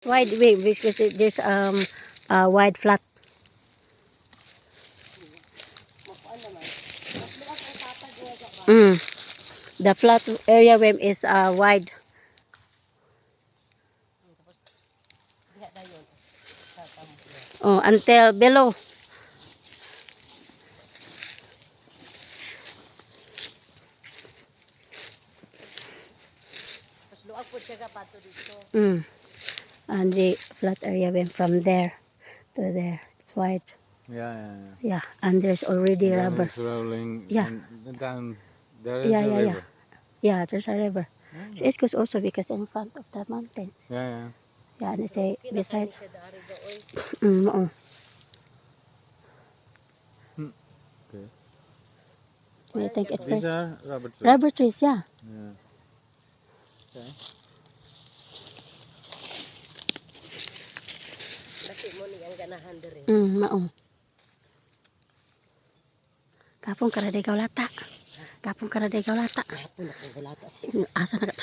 Wide way because there's wide flat. The flat area web is wide. Oh, until below. And the flat area went from there to there. It's wide. Yeah, and there's already And then rubber. it's rolling. Yeah. And down there is Yeah, a yeah, river. Yeah, there's a river. So it goes also because in front of the mountain. Yeah. Yeah, and it's a beside. Oo. Okay. I think at These first. are rubber trees. Rubber trees, yeah. Yeah. Okay. Maong. Kapong kada day lata. Kapong kada day lata. Asa na ka?